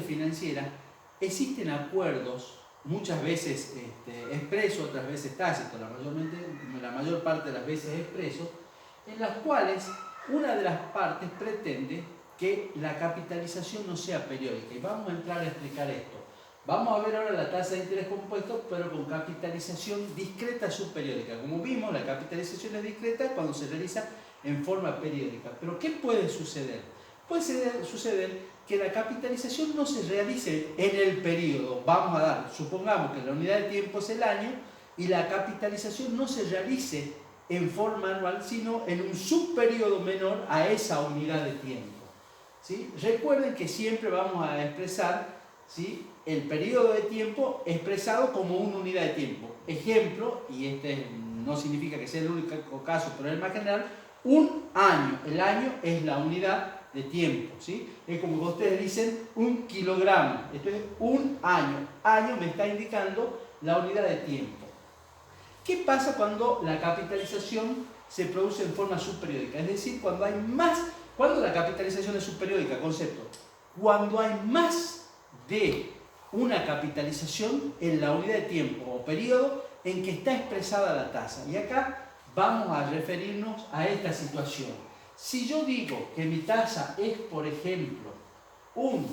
financiera existen acuerdos, muchas veces expresos, otras veces tácitos, la mayor parte de las veces expresos, en las cuales una de las partes pretende que la capitalización no sea periódica. Y vamos a entrar a explicar esto. Vamos a ver ahora la tasa de interés compuesto, pero con capitalización discreta subperiódica. Como vimos, la capitalización es discreta cuando se realiza en forma periódica. Pero ¿qué puede suceder? Puede suceder que la capitalización no se realice en el periodo. Supongamos que la unidad de tiempo es el año y la capitalización no se realice en forma anual, sino en un subperiodo menor a esa unidad de tiempo. ¿Sí? Recuerden que siempre vamos a expresar, ¿sí?, el periodo de tiempo expresado como una unidad de tiempo. Ejemplo, y este no significa que sea el único caso, pero es el más general, un año. El año es la unidad de tiempo, ¿sí? Es como que ustedes dicen 1 kilogramo. Esto es un año. Año me está indicando la unidad de tiempo. ¿Qué pasa cuando la capitalización se produce en forma subperiódica? Es decir, cuando la capitalización es subperiódica, concepto, cuando hay más de una capitalización en la unidad de tiempo o periodo en que está expresada la tasa. Y acá vamos a referirnos a esta situación. Si yo digo que mi tasa es, por ejemplo, un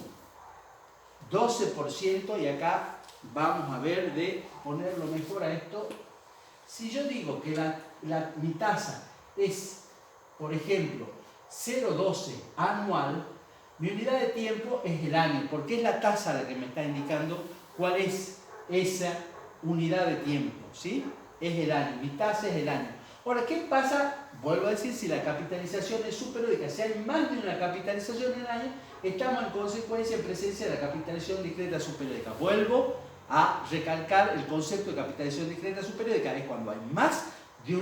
12%, y acá vamos a ver de ponerlo mejor a esto. Si yo digo que mi tasa es, por ejemplo, 0,12 anual, mi unidad de tiempo es el año, porque es la tasa la que me está indicando cuál es esa unidad de tiempo, ¿sí? Es el año, mi tasa es el año. Ahora, ¿qué pasa? Vuelvo a decir, si la capitalización es subperiódica, si hay más de una capitalización en el año, estamos en consecuencia en presencia de la capitalización discreta subperiódica. Vuelvo a recalcar el concepto de capitalización discreta subperiódica, es cuando hay más de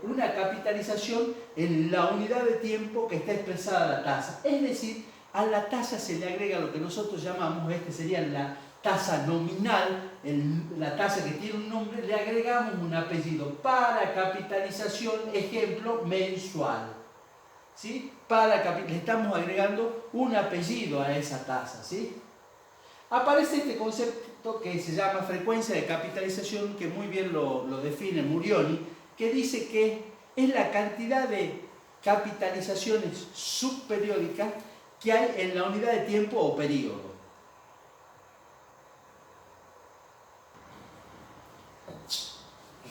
una capitalización en la unidad de tiempo que está expresada la tasa. Es decir, a la tasa se le agrega lo que nosotros llamamos, sería la tasa nominal, la tasa que tiene un nombre, le agregamos un apellido. Para capitalización, ejemplo, mensual. ¿Sí? Le estamos agregando un apellido a esa tasa. ¿Sí? Aparece este concepto que se llama frecuencia de capitalización, que muy bien lo define Murioni, que dice que es la cantidad de capitalizaciones subperiódicas que hay en la unidad de tiempo o periodo.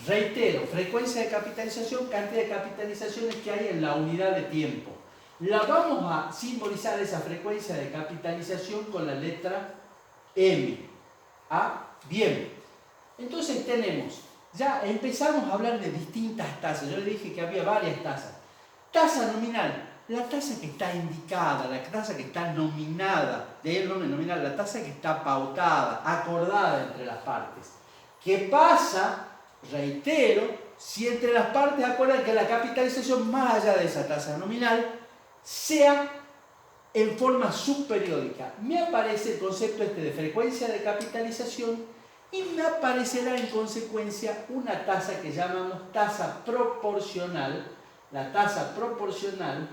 Reitero, frecuencia de capitalización, cantidad de capitalizaciones que hay en la unidad de tiempo. La vamos a simbolizar esa frecuencia de capitalización con la letra M. ¿Ah? Bien. Entonces ya empezamos a hablar de distintas tasas. Yo le dije que había varias tasas. Tasa nominal, la tasa que está indicada, la tasa que está nominada, de el nombre nominal, la tasa que está pautada, acordada entre las partes. ¿Qué pasa? Reitero, si entre las partes acuerdan que la capitalización más allá de esa tasa nominal sea en forma subperiódica. Me aparece el concepto de frecuencia de capitalización y me aparecerá en consecuencia una tasa que llamamos tasa proporcional. La tasa proporcional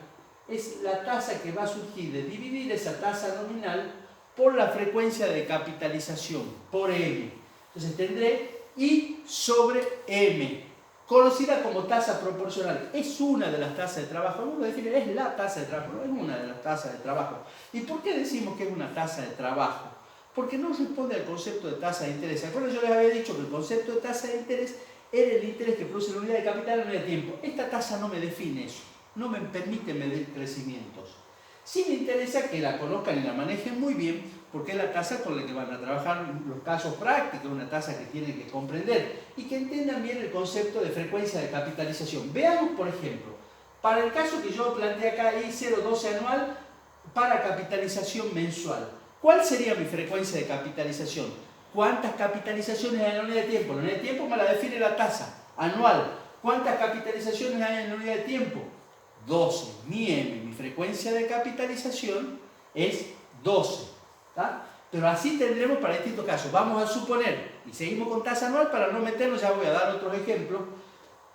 es la tasa que va a surgir de dividir esa tasa nominal por la frecuencia de capitalización, por M. Entonces tendré I sobre M, conocida como tasa proporcional. Es una de las tasas de trabajo. Uno define, es la tasa de trabajo, no es una de las tasas de trabajo. ¿Y por qué decimos que es una tasa de trabajo? Porque no responde al concepto de tasa de interés. ¿Se acuerdan? Yo les había dicho que el concepto de tasa de interés era el interés que produce la unidad de capital en la unidad de tiempo. Esta tasa no me define eso, no me permite medir crecimientos. Sí me interesa que la conozcan y la manejen muy bien, porque es la tasa con la que van a trabajar los casos prácticos, una tasa que tienen que comprender y que entiendan bien el concepto de frecuencia de capitalización. Veamos, por ejemplo, para el caso que yo planteé acá, I 0,12 anual para capitalización mensual. ¿Cuál sería mi frecuencia de capitalización? ¿Cuántas capitalizaciones hay en la unidad de tiempo? La unidad de tiempo me la define la tasa anual. ¿Cuántas capitalizaciones hay en la unidad de tiempo? 12. Mi M, mi frecuencia de capitalización es 12. ¿Tá? Pero así tendremos para distintos casos. Vamos a suponer, y seguimos con tasa anual para no meternos, ya voy a dar otros ejemplos.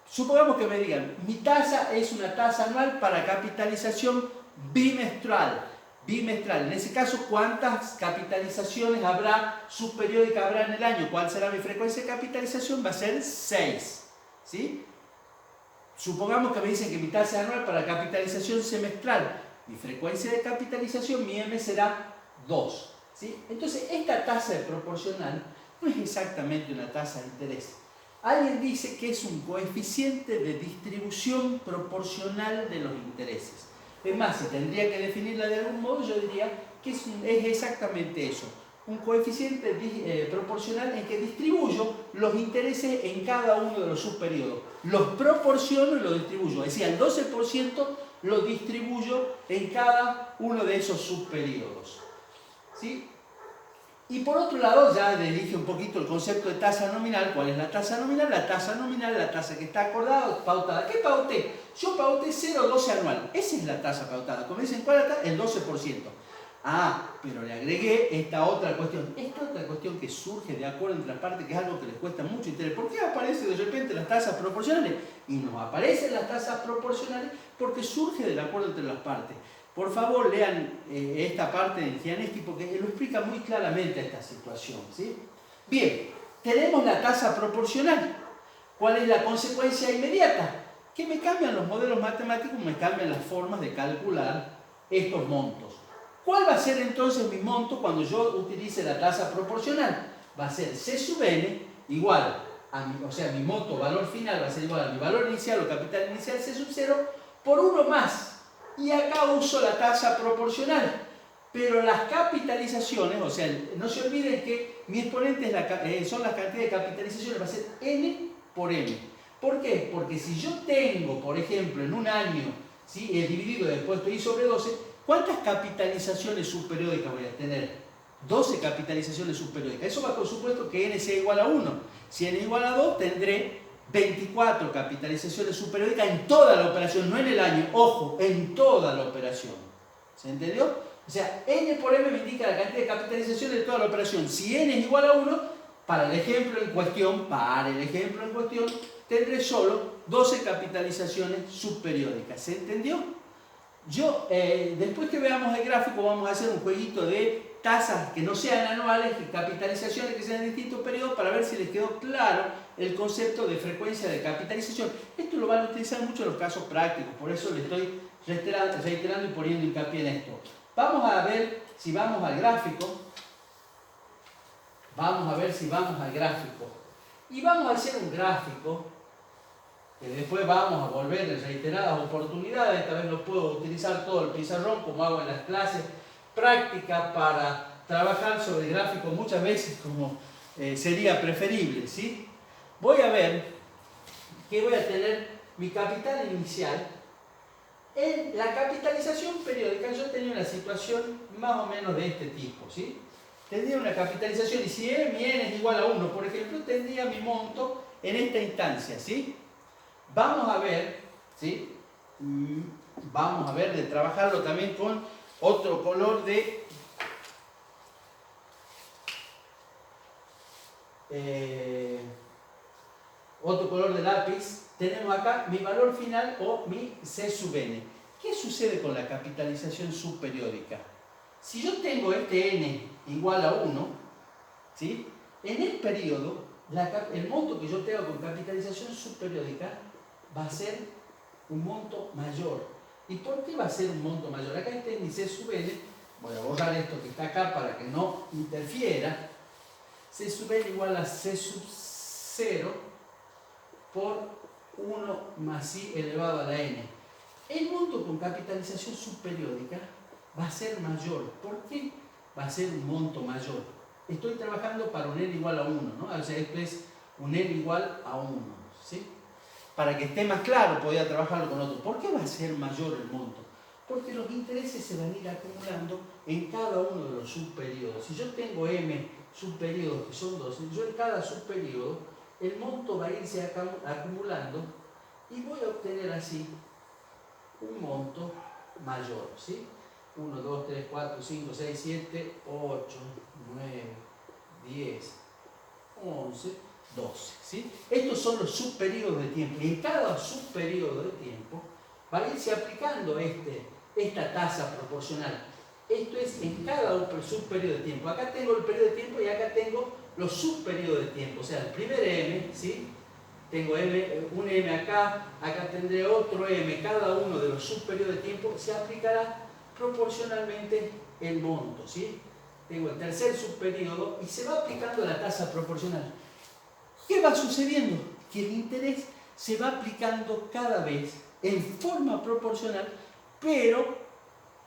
Supongamos que me digan, mi tasa es una tasa anual para capitalización bimestral. bimestral. En ese caso, ¿cuántas capitalizaciones habrá, subperiódica habrá en el año? ¿Cuál será mi frecuencia de capitalización? Va a ser 6. ¿Sí? Supongamos que me dicen que mi tasa anual para capitalización semestral, mi frecuencia de capitalización, mi M será 2. ¿Sí? Entonces, esta tasa de proporcional no es exactamente una tasa de interés. Alguien dice que es un coeficiente de distribución proporcional de los intereses. Es más, si tendría que definirla de algún modo, yo diría que es exactamente eso. Un coeficiente proporcional en que distribuyo los intereses en cada uno de los subperiodos. Los proporciono y los distribuyo. Es decir, el 12% lo distribuyo en cada uno de esos subperiodos. ¿Sí? Y por otro lado, ya le dije un poquito el concepto de tasa nominal. ¿Cuál es la tasa nominal? La tasa nominal es la tasa que está acordada, pautada. ¿Qué pauté? Yo pauté 0,12 anual. Esa es la tasa pautada. Como dicen, ¿cuál es la tasa? El 12%. Ah, pero le agregué esta otra cuestión. Esta otra cuestión que surge de acuerdo entre las partes, que es algo que les cuesta mucho interés. ¿Por qué aparecen de repente las tasas proporcionales? Y nos aparecen las tasas proporcionales porque surge del acuerdo entre las partes. Por favor, lean esta parte de Gianeschi porque lo explica muy claramente esta situación. ¿Sí? Bien, tenemos la tasa proporcional. ¿Cuál es la consecuencia inmediata? Que me cambian los modelos matemáticos, me cambian las formas de calcular estos montos. ¿Cuál va a ser entonces mi monto cuando yo utilice la tasa proporcional? Va a ser C sub n igual a mi monto valor final va a ser igual a mi valor inicial o capital inicial C sub 0 por 1 más. Y acá uso la tasa proporcional. Pero las capitalizaciones, o sea, no se olviden que mi exponente son las cantidades de capitalizaciones, va a ser n por m. ¿Por qué? Porque si yo tengo, por ejemplo, en un año, ¿sí? Dividido después I sobre 12, ¿cuántas capitalizaciones subperiódicas voy a tener? 12 capitalizaciones subperiódicas. Eso va por supuesto que n sea igual a 1. Si n igual a 2, tendré 24 capitalizaciones subperiódicas en toda la operación, no en el año. Ojo, en toda la operación. ¿Se entendió? O sea, n por m me indica la cantidad de capitalizaciones de toda la operación. Si n es igual a 1, para el ejemplo en cuestión, tendré solo 12 capitalizaciones subperiódicas. ¿Se entendió? Después que veamos el gráfico, vamos a hacer un jueguito de tasas que no sean anuales y capitalizaciones que sean en distintos periodos para ver si les quedó claro el concepto de frecuencia de capitalización. Esto lo van a utilizar mucho en los casos prácticos, por eso le estoy reiterando y poniendo hincapié en esto. Vamos a ver si vamos al gráfico. Y vamos a hacer un gráfico que después vamos a volver en reiteradas oportunidades. Esta vez no puedo utilizar todo el pizarrón como hago en las clases prácticas para trabajar sobre gráficos muchas veces como sería preferible. ¿Sí? Voy a ver que voy a tener mi capital inicial. En la capitalización periódica yo tenía una situación más o menos de este tipo. ¿Sí? Tendría una capitalización y si mi n es igual a 1, por ejemplo, tendría mi monto en esta instancia. ¿Sí? Vamos a ver, ¿sí? Vamos a ver de trabajarlo también con otro color de lápiz. Tenemos acá mi valor final o mi C sub n. ¿Qué sucede con la capitalización subperiódica? Si yo tengo este n igual a 1, ¿sí? En el periodo, el monto que yo tengo con capitalización subperiódica va a ser un monto mayor. ¿Y por qué va a ser un monto mayor? Acá está mi C sub n, voy a borrar esto que está acá para que no interfiera. C sub n igual a C sub 0 por 1 más I elevado a la n. El monto con capitalización subperiódica va a ser mayor. ¿Por qué va a ser un monto mayor? Estoy trabajando para un n igual a 1, ¿no? O sea, esto es un n igual a 1, ¿sí? Para que esté más claro, podría trabajarlo con otro. ¿Por qué va a ser mayor el monto? Porque los intereses se van a ir acumulando en cada uno de los subperiodos. Si yo tengo m subperiodos que son 12, yo en cada subperiodo, el monto va a irse acumulando y voy a obtener así un monto mayor, ¿sí? 1, 2, 3, 4, 5, 6, 7, 8, 9, 10, 11, 12, ¿sí? Estos son los subperiodos de tiempo y en cada subperiodo de tiempo va a irse aplicando esta tasa proporcional. Esto es en cada subperiodo de tiempo. Acá tengo el periodo de tiempo y acá tengo los subperiodos de tiempo. O sea, el primer M, ¿sí? Tengo un M acá, acá tendré otro M. Cada uno de los subperiodos de tiempo se aplicará proporcionalmente el monto, ¿sí? Tengo el tercer subperiodo y se va aplicando la tasa proporcional. ¿Qué va sucediendo? Que el interés se va aplicando cada vez en forma proporcional, pero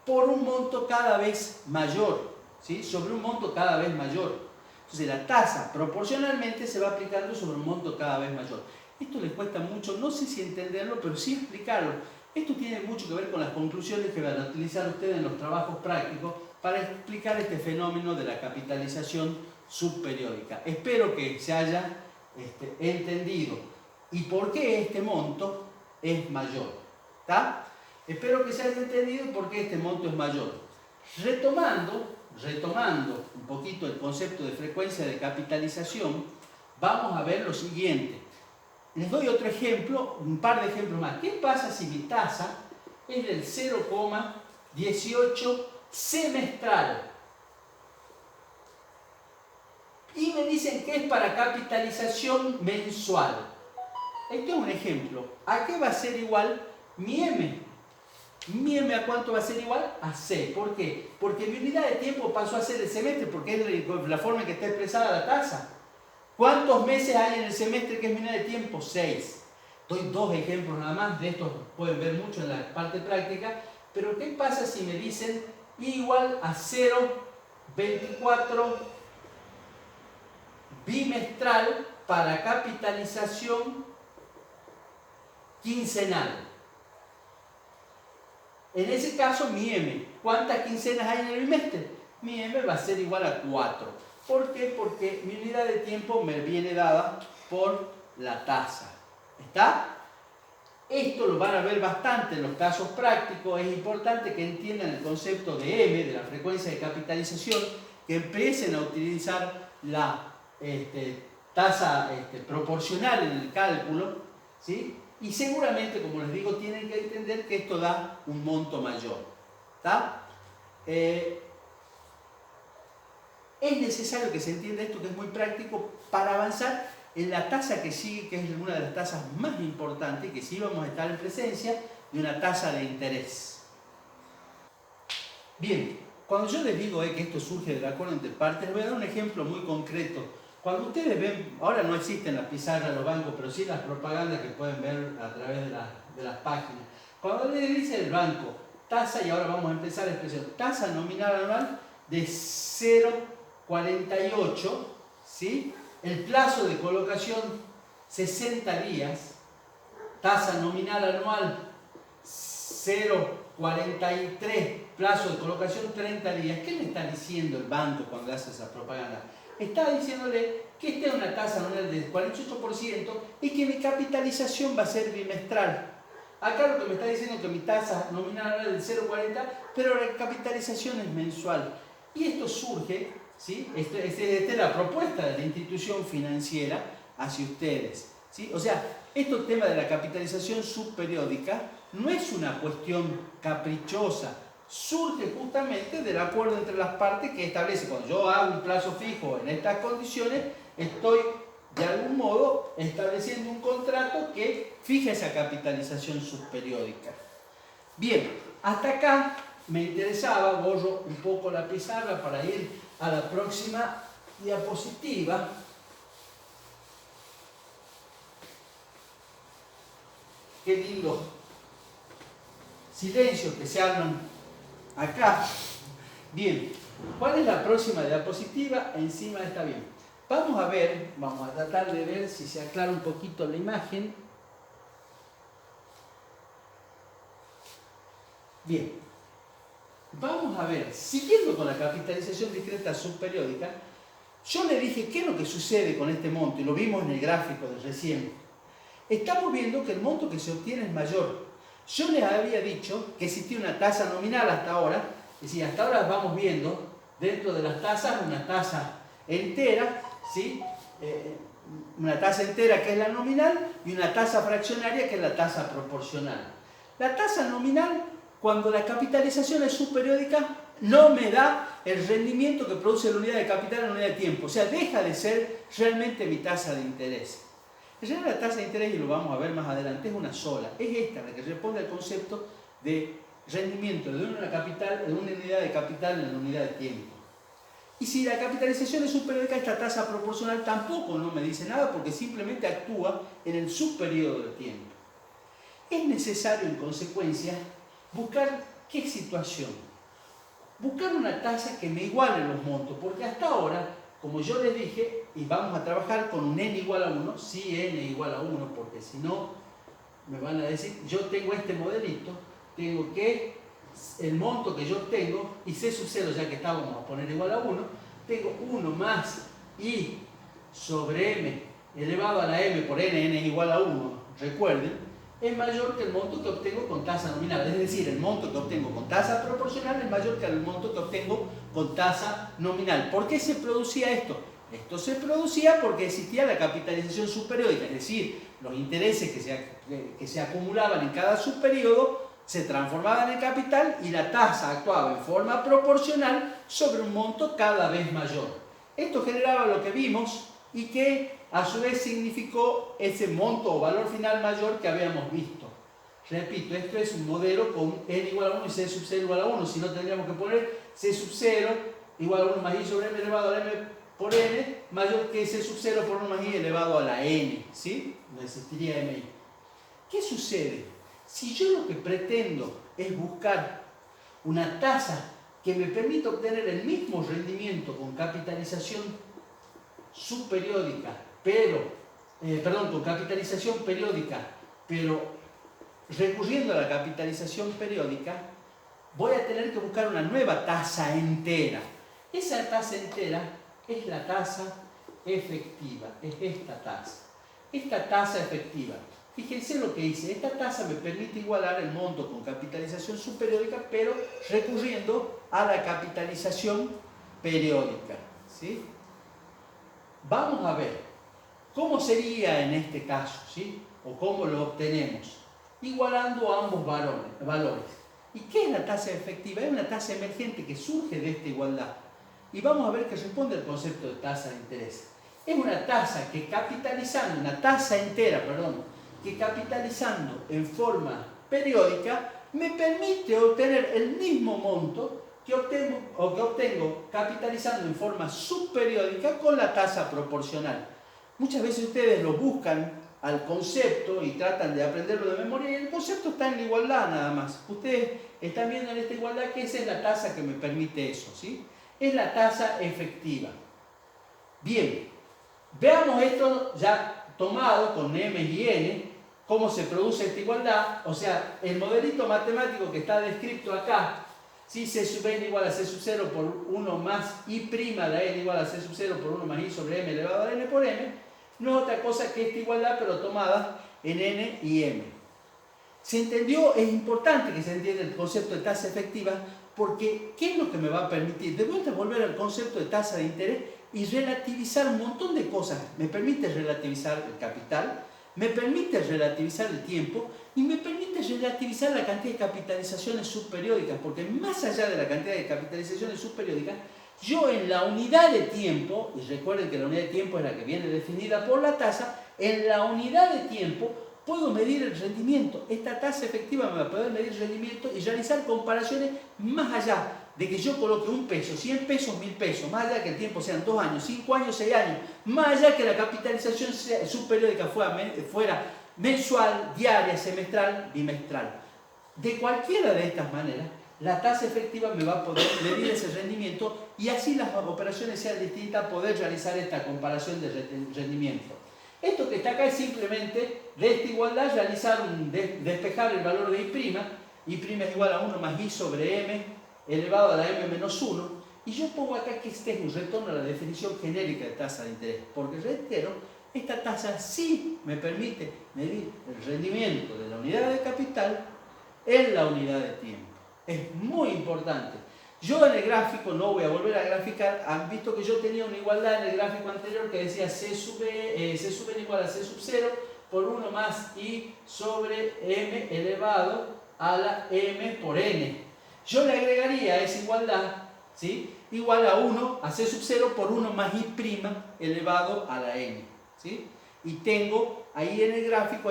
por un monto cada vez mayor, ¿sí? Sobre un monto cada vez mayor. Entonces la tasa proporcionalmente se va aplicando sobre un monto cada vez mayor. Esto les cuesta mucho, no sé si entenderlo, pero sí explicarlo. Esto tiene mucho que ver con las conclusiones que van a utilizar ustedes en los trabajos prácticos para explicar este fenómeno de la capitalización subperiódica. Espero que se haya entendido y por qué este monto es mayor. ¿Está? Espero que se haya entendido por qué este monto es mayor. Retomando un poquito el concepto de frecuencia de capitalización, vamos a ver lo siguiente. Les doy otro ejemplo, un par de ejemplos más. ¿Qué pasa si mi tasa es del 0,18 semestral? Y me dicen que es para capitalización mensual. Este es un ejemplo. ¿A qué va a ser igual mi M? Mi M ¿a cuánto va a ser igual? A 6. ¿Por qué? Porque mi unidad de tiempo pasó a ser el semestre, porque es la forma en que está expresada la tasa. ¿Cuántos meses hay en el semestre que es mi unidad de tiempo? 6. Doy dos ejemplos nada más, de estos pueden ver mucho en la parte práctica, pero ¿qué pasa si me dicen igual a 0,24 bimestral para capitalización quincenal? En ese caso, mi M, ¿cuántas quincenas hay en el bimestre? Mi M va a ser igual a 4. ¿Por qué? Porque mi unidad de tiempo me viene dada por la tasa. ¿Está? Esto lo van a ver bastante en los casos prácticos. Es importante que entiendan el concepto de M, de la frecuencia de capitalización, que empiecen a utilizar la tasa proporcional en el cálculo, ¿sí? Y seguramente, como les digo, tienen que entender que esto da un monto mayor. ¿Está? Es necesario que se entienda esto, que es muy práctico, para avanzar en la tasa que sigue, que es una de las tasas más importantes, que sí vamos a estar en presencia de una tasa de interés. Bien, cuando yo les digo que esto surge del acuerdo entre partes, les voy a dar un ejemplo muy concreto. Cuando ustedes ven, ahora no existen las pizarras de los bancos, pero sí las propagandas que pueden ver a través de las páginas. Cuando le dice el banco, tasa, y ahora vamos a empezar la expresión, tasa nominal anual de 0,48, ¿sí? El plazo de colocación 60 días, tasa nominal anual 0,43, plazo de colocación 30 días. ¿Qué le está diciendo el banco cuando hace esa propaganda? Está diciéndole que esta es una tasa nominal del 48% y que mi capitalización va a ser bimestral. Acá lo que me está diciendo es que mi tasa nominal es del 0,40, pero la capitalización es mensual. Y esto surge, ¿sí? Esta es la propuesta de la institución financiera hacia ustedes, ¿sí? O sea, este tema de la capitalización subperiódica no es una cuestión caprichosa, surge justamente del acuerdo entre las partes que establece, cuando yo hago un plazo fijo en estas condiciones, estoy de algún modo estableciendo un contrato que fija esa capitalización subperiódica. Bien, hasta acá me interesaba, borro un poco la pizarra para ir a la próxima diapositiva. Qué lindo silencio que se arman acá. Bien, ¿cuál es la próxima diapositiva? Encima está bien. Vamos a tratar de ver si se aclara un poquito la imagen. Bien, vamos a ver, siguiendo con la capitalización discreta subperiódica, yo le dije qué es lo que sucede con este monto, y lo vimos en el gráfico de recién. Estamos viendo que el monto que se obtiene es mayor. Yo les había dicho que existía una tasa nominal hasta ahora, es decir, hasta ahora vamos viendo dentro de las tasas una tasa entera, ¿sí? Una tasa entera que es la nominal y una tasa fraccionaria que es la tasa proporcional. La tasa nominal, cuando la capitalización es subperiódica, no me da el rendimiento que produce la unidad de capital en la unidad de tiempo. O sea, deja de ser realmente mi tasa de interés. En realidad la tasa de interés, y lo vamos a ver más adelante, es una sola. Es esta la que responde al concepto de rendimiento de una unidad de capital en la unidad de tiempo. Y si la capitalización es subperiódica, esta tasa proporcional tampoco no me dice nada porque simplemente actúa en el subperiodo de tiempo. Es necesario, en consecuencia, buscar ¿qué situación? Buscar una tasa que me iguale los montos, porque hasta ahora, como yo les dije, y vamos a trabajar con un n igual a 1, sí n igual a 1, porque si no, me van a decir, yo tengo este modelito, tengo que el monto que yo tengo, y c sub 0, ya que estábamos a poner igual a 1, tengo 1 más i sobre m elevado a la m por n igual a 1, recuerden, es mayor que el monto que obtengo con tasa nominal. Es decir, el monto que obtengo con tasa proporcional es mayor que el monto que obtengo con tasa nominal. ¿Por qué se producía esto? Esto se producía porque existía la capitalización subperiódica, es decir, los intereses que se acumulaban en cada subperiodo se transformaban en capital y la tasa actuaba en forma proporcional sobre un monto cada vez mayor. Esto generaba lo que vimos y que a su vez significó ese monto o valor final mayor que habíamos visto. Repito, esto es un modelo con n igual a 1 y c sub 0 igual a 1, si no tendríamos que poner c sub 0 igual a 1 más i sobre m elevado a la m por n mayor que c sub 0 por 1 más i elevado a la n, ¿sí? No existiría mi. ¿Qué sucede? Si yo lo que pretendo es buscar una tasa que me permita obtener el mismo rendimiento con capitalización subperiódica, con capitalización periódica, pero recurriendo a la capitalización periódica, voy a tener que buscar una nueva tasa entera. Esa tasa entera es la tasa efectiva, es esta tasa. Esta tasa efectiva. Fíjense lo que hice, esta tasa me permite igualar el monto con capitalización subperiódica, pero recurriendo a la capitalización periódica, ¿sí? Vamos a ver cómo sería en este caso, ¿sí? O cómo lo obtenemos, igualando ambos valores. ¿Y qué es la tasa efectiva? Es una tasa emergente que surge de esta igualdad. Y vamos a ver que responde al concepto de tasa de interés. Es una tasa que capitalizando, una tasa entera, que capitalizando en forma periódica me permite obtener el mismo monto que obtengo capitalizando en forma subperiódica con la tasa proporcional. Muchas veces ustedes lo buscan al concepto y tratan de aprenderlo de memoria y el concepto está en la igualdad nada más. Ustedes están viendo en esta igualdad que esa es la tasa que me permite eso, ¿sí? Es la tasa efectiva. Bien, veamos esto ya tomado con m y n, cómo se produce esta igualdad. O sea, el modelito matemático que está descrito acá, si c sub n igual a c sub 0 por 1 más i' de n igual a c sub 0 por 1 más i sobre m elevado a n por m, no es otra cosa que esta igualdad, pero tomada en n y m. ¿Se entendió? Es importante que se entienda el concepto de tasa efectiva, porque ¿qué es lo que me va a permitir? De vuelta volver al concepto de tasa de interés y relativizar un montón de cosas. Me permite relativizar el capital, me permite relativizar el tiempo y me permite relativizar la cantidad de capitalizaciones subperiódicas, porque más allá de la cantidad de capitalizaciones subperiódicas, yo en la unidad de tiempo, y recuerden que la unidad de tiempo es la que viene definida por la tasa, en la unidad de tiempo puedo medir el rendimiento. Esta tasa efectiva me va a poder medir el rendimiento y realizar comparaciones más allá de que yo coloque un peso, 100 pesos, 1000 pesos, más allá que el tiempo sean 2 años, 5 años, 6 años, más allá que la capitalización subperiódica fuera mensual, diaria, semestral, bimestral. De cualquiera de estas maneras, la tasa efectiva me va a poder medir ese rendimiento y así las operaciones sean distintas, poder realizar esta comparación de rendimiento. Esto que está acá es simplemente de esta igualdad despejar el valor de I'. I' es igual a 1 más I sobre M elevado a la M menos 1. Y yo pongo acá que este es un retorno a la definición genérica de tasa de interés. Porque reitero, esta tasa sí me permite medir el rendimiento de la unidad de capital en la unidad de tiempo. Es muy importante. Yo en el gráfico, no voy a volver a graficar, han visto que yo tenía una igualdad en el gráfico anterior que decía C sub n igual a C sub 0 por 1 más I sobre M elevado a la M por N. Yo le agregaría a esa igualdad ¿sí? Igual a 1, a C sub 0 por 1 más I' elevado a la N, ¿sí? Y tengo ahí en el gráfico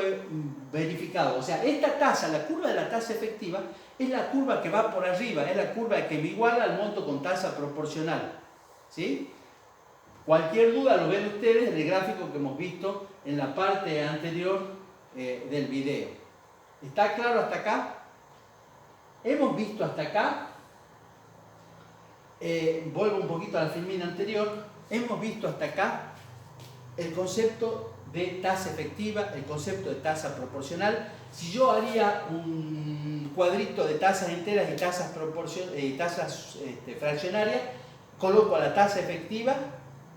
verificado, o sea, esta tasa, la curva de la tasa efectiva, es la curva que va por arriba, es la curva que me iguala al monto con tasa proporcional, ¿sí? Cualquier duda lo ven ustedes en el gráfico que hemos visto en la parte anterior del video. ¿Está claro hasta acá? Hemos visto hasta acá, vuelvo un poquito a la filmina anterior, hemos visto hasta acá el concepto de tasa efectiva, el concepto de tasa proporcional. Si yo haría un cuadrito de tasas enteras y tasas fraccionarias, coloco a la tasa efectiva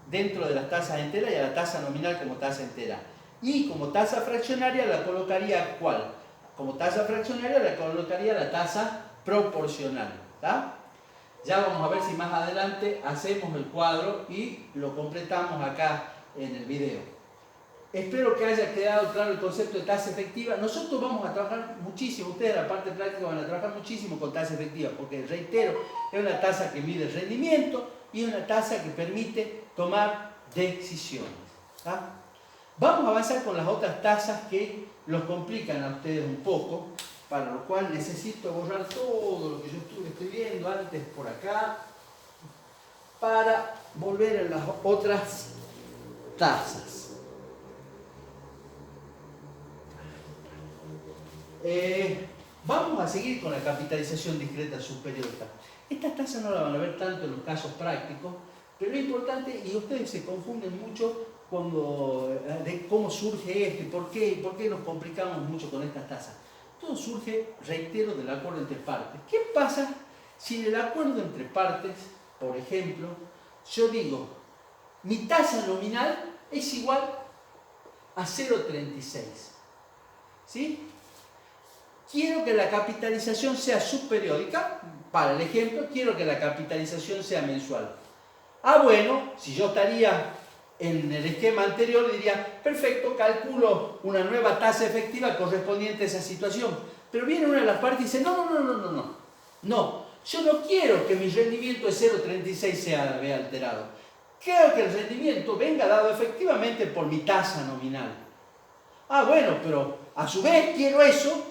dentro de las tasas enteras y a la tasa nominal como tasa entera. Y como tasa fraccionaria la colocaría ¿cuál? Como tasa fraccionaria la colocaría la tasa proporcional, ¿tá? Ya vamos a ver si más adelante hacemos el cuadro y lo completamos acá en el video. Espero que haya quedado claro el concepto de tasa efectiva. Nosotros vamos a trabajar muchísimo, ustedes en la parte práctica van a trabajar muchísimo con tasa efectiva, porque reitero, es una tasa que mide el rendimiento y es una tasa que permite tomar decisiones, ¿tá? Vamos a avanzar con las otras tasas que los complican a ustedes un poco, para lo cual necesito borrar todo lo que yo estuve escribiendo antes por acá, para volver a las otras tasas. Vamos a seguir con la capitalización discreta subperiódica. Estas tasas no las van a ver tanto en los casos prácticos, pero lo importante, y ustedes se confunden mucho de cómo surge esto y por qué nos complicamos mucho con estas tasas. Todo surge, reitero, del acuerdo entre partes. ¿Qué pasa si en el acuerdo entre partes, por ejemplo, yo digo, mi tasa nominal es igual a 0,36? ¿Sí? Quiero que la capitalización sea subperiódica. Para el ejemplo, quiero que la capitalización sea mensual. Ah, bueno, si yo estaría en el esquema anterior, diría, perfecto, calculo una nueva tasa efectiva correspondiente a esa situación. Pero viene una de las partes y dice, no, yo no quiero que mi rendimiento de 0,36 sea alterado. Quiero que el rendimiento venga dado efectivamente por mi tasa nominal. Ah, bueno, pero a su vez quiero eso,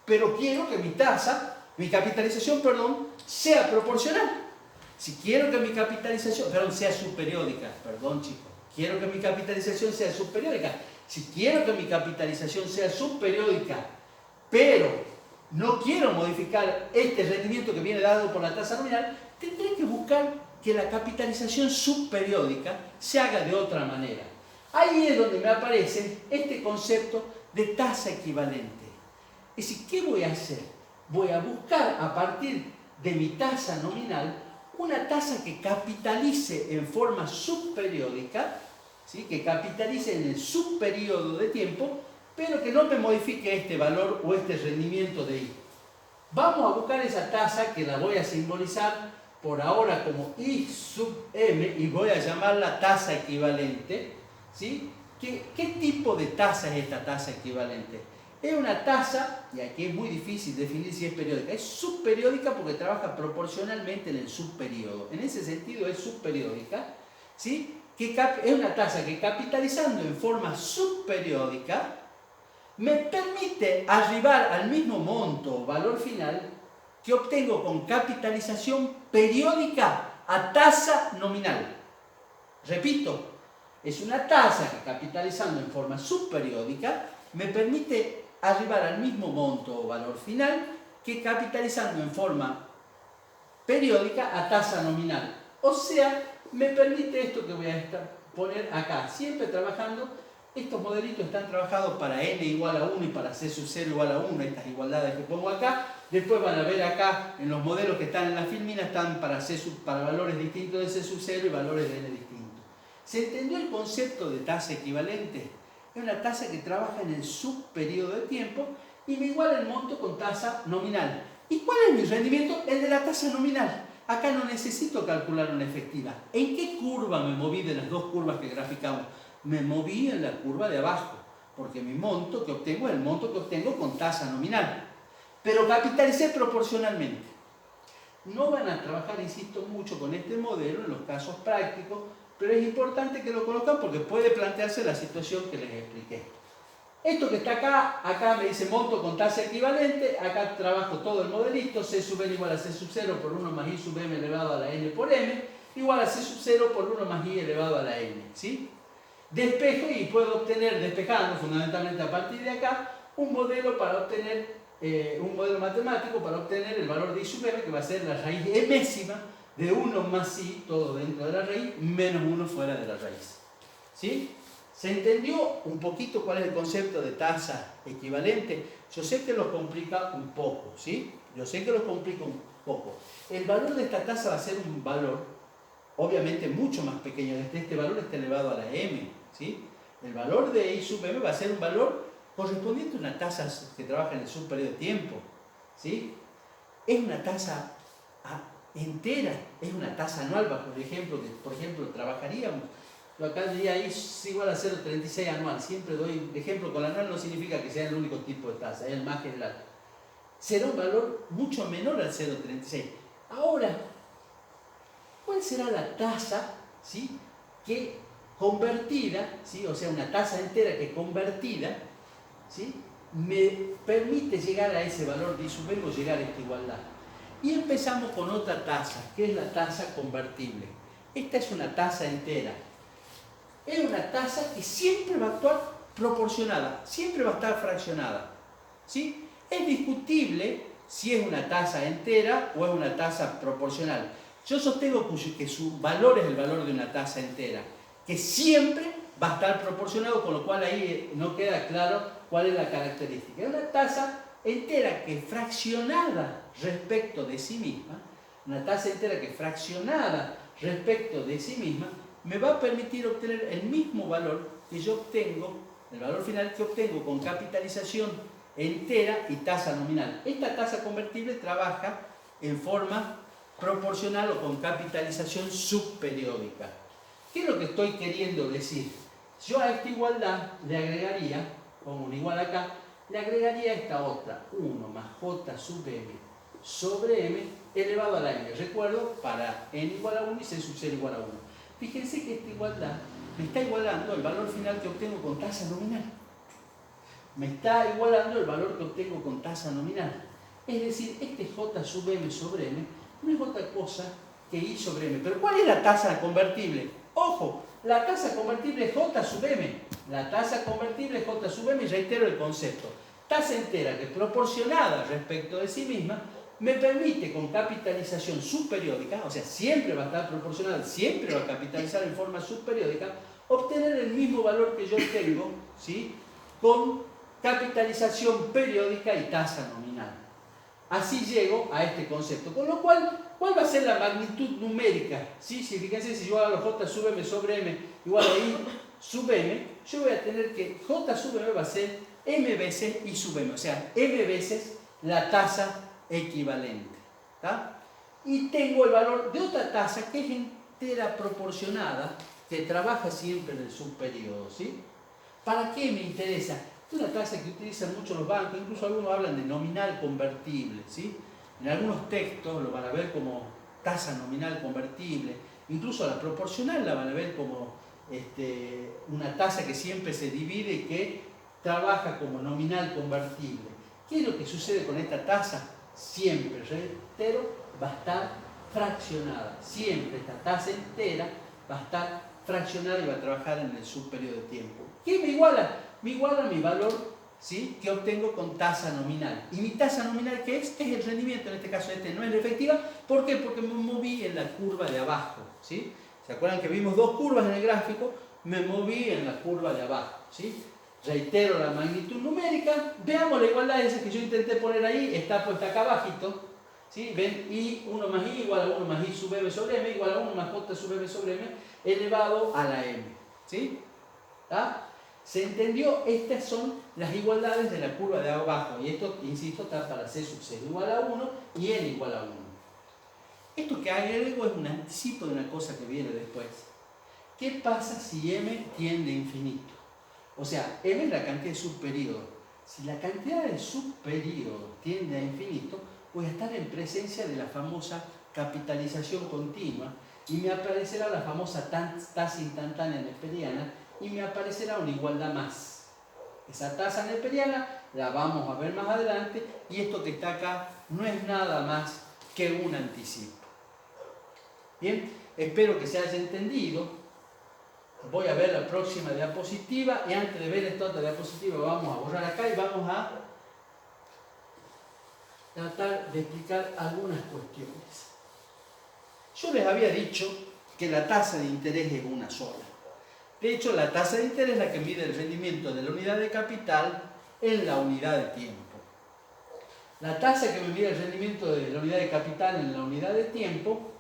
pero quiero que mi capitalización, sea proporcional. Si quiero que mi capitalización, sea subperiódica, quiero que mi capitalización sea subperiódica. Si quiero que mi capitalización sea subperiódica, pero no quiero modificar este rendimiento que viene dado por la tasa nominal, tendré que buscar que la capitalización subperiódica se haga de otra manera. Ahí es donde me aparece este concepto de tasa equivalente. Es decir, ¿qué voy a hacer? Voy a buscar a partir de mi tasa nominal una tasa que capitalice en forma subperiódica, ¿sí? Que capitalice en el subperíodo de tiempo, pero que no me modifique este valor o este rendimiento de I. Vamos a buscar esa tasa que la voy a simbolizar por ahora como I sub M y voy a llamarla tasa equivalente, ¿sí? ¿Qué tipo de tasa es esta tasa equivalente? Es una tasa, y aquí es muy difícil definir si es periódica, es subperiódica porque trabaja proporcionalmente en el subperíodo. En ese sentido es subperiódica, ¿sí? Es una tasa que capitalizando en forma subperiódica me permite arribar al mismo monto o valor final que obtengo con capitalización periódica a tasa nominal. Repito, es una tasa que capitalizando en forma subperiódica me permite arribar al mismo monto o valor final que capitalizando en forma periódica a tasa nominal. O sea, me permite esto que voy a poner acá. Siempre trabajando, estos modelitos están trabajados para n igual a 1 y para c sub 0 igual a 1, estas igualdades que pongo acá. Después van a ver acá, en los modelos que están en la filmina, están para valores distintos de c sub 0 y valores de n distintos. ¿Se entendió el concepto de tasa equivalente? Es una tasa que trabaja en el subperíodo de tiempo y me iguala el monto con tasa nominal. ¿Y cuál es mi rendimiento? El de la tasa nominal. Acá no necesito calcular una efectiva. ¿En qué curva me moví de las dos curvas que graficamos? Me moví en la curva de abajo, porque mi monto que obtengo es el monto que obtengo con tasa nominal. Pero capitalicé proporcionalmente. No van a trabajar, insisto, mucho con este modelo en los casos prácticos, pero es importante que lo conozcan porque puede plantearse la situación que les expliqué. Esto que está acá, acá me dice monto con tasa equivalente, acá trabajo todo el modelito, C sub n igual a C sub 0 por 1 más I sub m elevado a la n por m, igual a C sub 0 por 1 más I elevado a la n, ¿sí? Despejo y puedo obtener, despejando fundamentalmente a partir de acá, un modelo para obtener, un modelo matemático para obtener el valor de I sub m, que va a ser la raíz mésima de 1 más I, todo dentro de la raíz, menos 1 fuera de la raíz, ¿sí? ¿Se entendió un poquito cuál es el concepto de tasa equivalente? Yo sé que lo complica un poco, ¿sí? Yo sé que lo complica un poco. El valor de esta tasa va a ser un valor, obviamente, mucho más pequeño. Este valor está elevado a la m, ¿sí? El valor de I sub m va a ser un valor correspondiente a una tasa que trabaja en el subperiodo de tiempo, ¿sí? Es una tasa entera, es una tasa anual, por ejemplo, trabajaríamos. Yo acá diría I es igual a 0,36 anual. Siempre doy ejemplo con la anual, no significa que sea el único tipo de tasa, es el más general. Será un valor mucho menor al 0,36. Ahora, ¿cuál será la tasa, ¿sí?, que convertida, ¿sí?, o sea, una tasa entera que convertida, ¿sí?, me permite llegar a ese valor de I sub m o llegar a esta igualdad? Y empezamos con otra tasa, que es la tasa convertible. Esta es una tasa entera. Es una tasa que siempre va a actuar proporcionada, siempre va a estar fraccionada, ¿sí? Es discutible si es una tasa entera o es una tasa proporcional. Yo sostengo que su valor es el valor de una tasa entera, que siempre va a estar proporcionado, con lo cual ahí no queda claro cuál es la característica. Es una tasa entera que fraccionada respecto de sí misma, una tasa entera que fraccionada respecto de sí misma, me va a permitir obtener el mismo valor que yo obtengo, el valor final que obtengo con capitalización entera y tasa nominal. Esta tasa convertible trabaja en forma proporcional o con capitalización subperiódica. ¿Qué es lo que estoy queriendo decir? Yo a esta igualdad le agregaría, como un igual acá, le agregaría esta otra, 1 más j sub m sobre m elevado a la n. Recuerdo, para n igual a 1 y c sub 0 igual a 1. Fíjense que esta igualdad me está igualando el valor final que obtengo con tasa nominal. Me está igualando el valor que obtengo con tasa nominal. Es decir, este j sub m sobre m no es otra cosa que i sobre m. Pero ¿cuál es la tasa convertible? Ojo, la tasa convertible es j sub m. La tasa convertible es j sub m, y reitero el concepto. Tasa entera que proporcionada respecto de sí misma me permite con capitalización subperiódica, o sea, siempre va a estar proporcional, siempre va a capitalizar en forma subperiódica, obtener el mismo valor que yo tengo, ¿sí?, con capitalización periódica y tasa nominal. Así llego a este concepto. Con lo cual, ¿cuál va a ser la magnitud numérica? ¿Sí? Si fíjense, si yo hago j sub m sobre m igual a i sub m, yo voy a tener que j sub m va a ser m veces i sub m, o sea, m veces la tasa equivalente, ¿tá? Y tengo el valor de otra tasa que es entera proporcionada, que trabaja siempre en el subperiodo, ¿sí? ¿Para qué me interesa? Es una tasa que utilizan mucho los bancos, incluso algunos hablan de nominal convertible, ¿sí? En algunos textos lo van a ver como tasa nominal convertible, incluso la proporcional la van a ver como una tasa que siempre se divide y que trabaja como nominal convertible. ¿Qué es lo que sucede con esta tasa? Siempre, reitero, va a estar fraccionada. Siempre esta tasa entera va a estar fraccionada y va a trabajar en el subperiodo de tiempo. ¿Qué me iguala? Me iguala mi valor, ¿sí?, que obtengo con tasa nominal. ¿Y mi tasa nominal qué es? Es el rendimiento, en este caso no es la efectiva. ¿Por qué? Porque me moví en la curva de abajo, ¿sí? ¿Se acuerdan que vimos dos curvas en el gráfico? Me moví en la curva de abajo, ¿sí? Reitero la magnitud numérica. Veamos la igualdad esa que yo intenté poner ahí, está puesta acá abajito, ¿sí? Ven, i 1 más i igual a 1 más i sub m sobre m igual a 1 más j sub m sobre m elevado a la m, ¿sí? ¿Tá? ¿Se entendió? Estas son las igualdades de la curva de abajo, y esto, insisto, está para c sub 0 igual a 1 y n igual a 1. Esto que agrego es un anticipo de una cosa que viene después. ¿Qué pasa si m tiende a infinito? O sea, m es la cantidad de subperiodo. Si la cantidad de subperiodo tiende a infinito, voy a estar en presencia de la famosa capitalización continua y me aparecerá la famosa tasa instantánea neperiana y me aparecerá una igualdad más. Esa tasa neperiana la vamos a ver más adelante y esto que está acá no es nada más que un anticipo. Bien, espero que se haya entendido. Voy a ver la próxima diapositiva y antes de ver esta otra diapositiva vamos a borrar acá y vamos a tratar de explicar algunas cuestiones. Yo les había dicho que la tasa de interés es una sola. De hecho, la tasa de interés es la que mide el rendimiento de la unidad de capital en la unidad de tiempo. La tasa que me mide el rendimiento de la unidad de capital en la unidad de tiempo,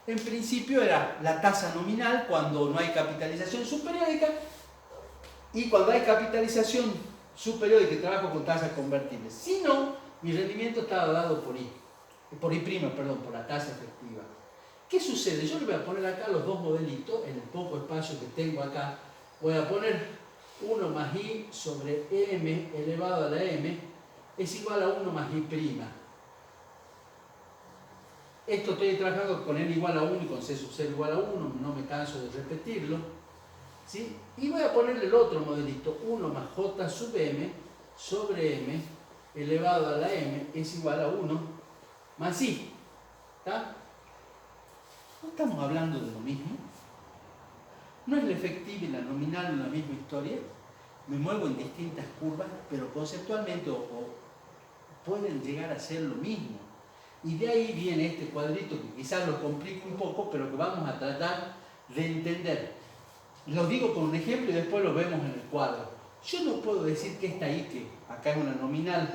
en principio era la tasa nominal cuando no hay capitalización subperiódica y cuando hay capitalización subperiódica y trabajo con tasas convertibles. Si no, mi rendimiento estaba dado por I, por la tasa efectiva. ¿Qué sucede? Yo le voy a poner acá los dos modelitos en el poco espacio que tengo acá. Voy a poner 1 más I sobre M elevado a la M es igual a 1 más I'. Esto estoy trabajando con N igual a 1 y con C sub 0 igual a 1, no me canso de repetirlo. ¿Sí? Y voy a ponerle el otro modelito, 1 más J sub M sobre M elevado a la M es igual a 1 más I. ¿Está? ¿No estamos hablando de lo mismo? ¿No es la efectiva y la nominal una misma historia? Me muevo en distintas curvas, pero conceptualmente pueden llegar a ser lo mismo. Y de ahí viene este cuadrito que quizás lo complique un poco, pero que vamos a tratar de entender. Lo digo con un ejemplo y después lo vemos en el cuadro. Yo no puedo decir que esta I, que acá es una nominal,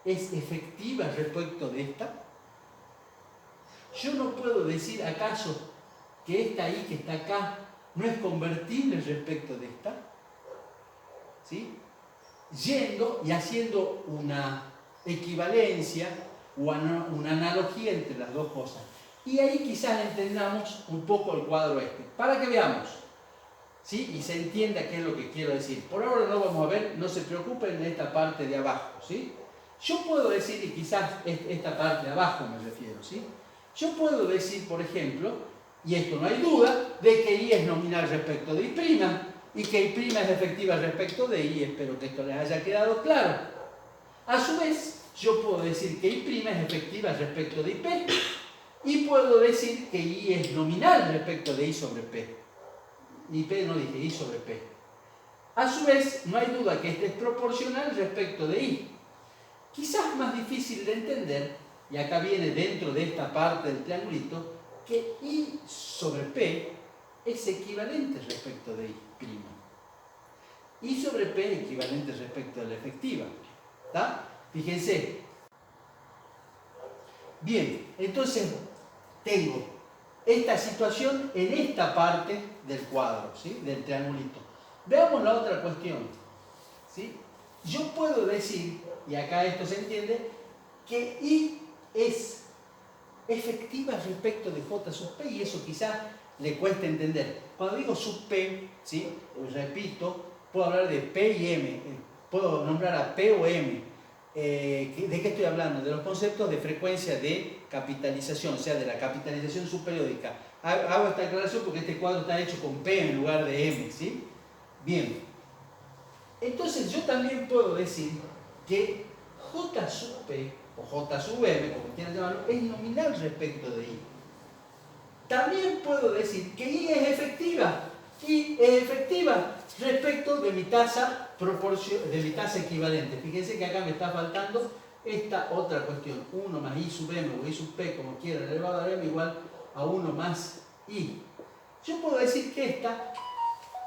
es efectiva respecto de esta. Yo no puedo decir acaso que esta I que está acá no es convertible respecto de esta. ¿Sí? Yendo y haciendo una equivalencia o una analogía entre las dos cosas. Y ahí quizás entendamos un poco el cuadro este, para que veamos, ¿sí? Y se entienda qué es lo que quiero decir. Por ahora no vamos a ver, no se preocupen en esta parte de abajo, ¿sí? Yo puedo decir, y quizás esta parte de abajo me refiero, ¿sí? Yo puedo decir, por ejemplo, y esto no hay duda, de que I es nominal respecto de I', y que I' es efectiva respecto de I. Espero que esto les haya quedado claro. A su vez, yo puedo decir que I' es efectiva respecto de IP, y puedo decir que I es nominal respecto de I sobre P. IP no dije, I sobre P. A su vez, no hay duda que este es proporcional respecto de I. Quizás más difícil de entender, y acá viene dentro de esta parte del triangulito, que I sobre P es equivalente respecto de I'. I sobre P es equivalente respecto de la efectiva. ¿Está? Fíjense. Bien, entonces tengo esta situación en esta parte del cuadro, ¿sí? Del triangulito. Veamos la otra cuestión, ¿sí? Yo puedo decir, y acá esto se entiende, que I es efectiva respecto de J sub P, y eso quizás le cuesta entender. Cuando digo sub P, ¿sí? Repito, puedo hablar de P y M, puedo nombrar a P o M. ¿De qué estoy hablando? De los conceptos de frecuencia de capitalización, o sea, de la capitalización subperiódica. Hago esta aclaración porque este cuadro está hecho con P en lugar de M, ¿sí? Bien. Entonces yo también puedo decir que J sub P o J sub M, como quieran llamarlo, es nominal respecto de I. También puedo decir que I es efectiva. I es efectiva respecto de mi tasa equivalente. Fíjense que acá me está faltando esta otra cuestión. 1 más I sub M o I sub P, como quieran, elevado a M igual a 1 más I. Yo puedo decir que esta,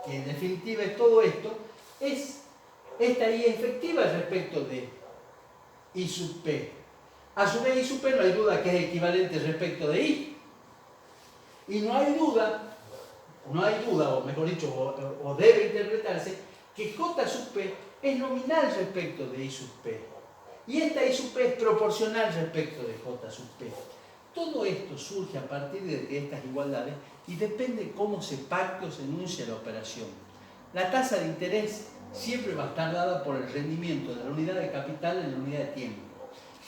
que en definitiva es todo esto, esta I efectiva respecto de I sub P. A su vez I sub P no hay duda que es equivalente respecto de I. Y no hay duda, o mejor dicho, o debe interpretarse, que J sub P es nominal respecto de I sub P. Y esta I sub P es proporcional respecto de J sub P. Todo esto surge a partir de estas igualdades y depende cómo se pacte o se enuncie la operación. La tasa de interés siempre va a estar dada por el rendimiento de la unidad de capital en la unidad de tiempo.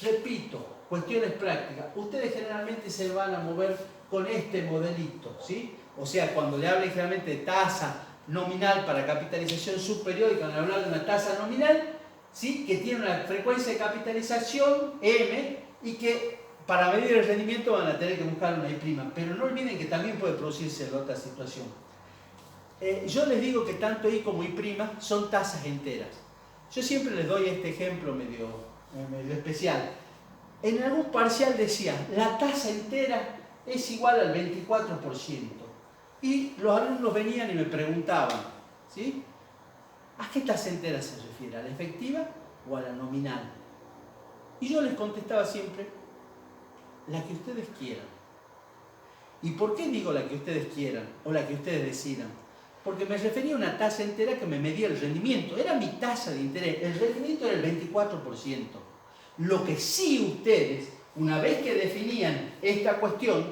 Repito, cuestiones prácticas. Ustedes generalmente se van a mover con este modelito, ¿sí? O sea, cuando le hablen generalmente de tasa nominal para capitalización subperiódica, van a hablar de una tasa nominal, ¿sí? Que tiene una frecuencia de capitalización M y que para medir el rendimiento van a tener que buscar una I', pero no olviden que también puede producirse la otra situación. Yo les digo que tanto I como I' son tasas enteras. Yo siempre les doy este ejemplo medio especial. En algún parcial decía, la tasa entera es igual al 24%. Y los alumnos venían y me preguntaban, ¿sí? ¿A qué tasa entera se refiere? ¿A la efectiva o a la nominal? Y yo les contestaba siempre, la que ustedes quieran. ¿Y por qué digo la que ustedes quieran o la que ustedes decidan? Porque me refería a una tasa entera que me medía el rendimiento. Era mi tasa de interés. El rendimiento era el 24%. Lo que sí ustedes, una vez que definían esta cuestión,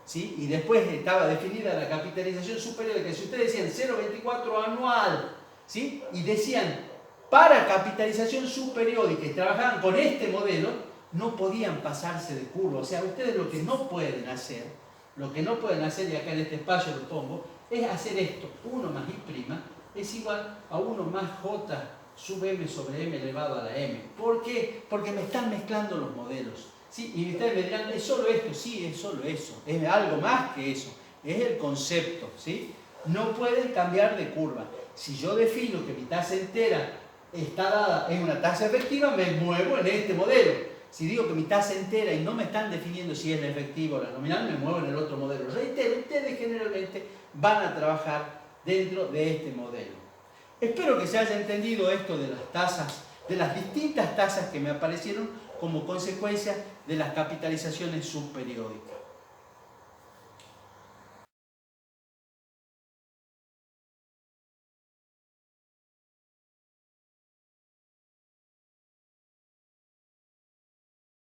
¿sí? Y después estaba definida la capitalización superior, que si ustedes decían 0,24 anual, ¿sí? Y decían para capitalización superiórica y trabajaban con este modelo, no podían pasarse de curva. O sea, ustedes lo que no pueden hacer, y acá en este espacio lo pongo, es hacer esto. 1 más I' es igual a 1 más J sub M sobre M elevado a la M. ¿Por qué? Porque me están mezclando los modelos. ¿Sí? Y ustedes me dirán, ¿es solo esto? Sí, es solo eso. Es algo más que eso. Es el concepto. ¿Sí? No pueden cambiar de curva. Si yo defino que mi tasa entera está dada en una tasa efectiva, me muevo en este modelo. Si digo que mi tasa entera y no me están definiendo si es la efectiva o la nominal, me muevo en el otro modelo. Reitero, ustedes generalmente van a trabajar dentro de este modelo. Espero que se haya entendido esto de las tasas, de las distintas tasas que me aparecieron como consecuencia de las capitalizaciones subperiódicas.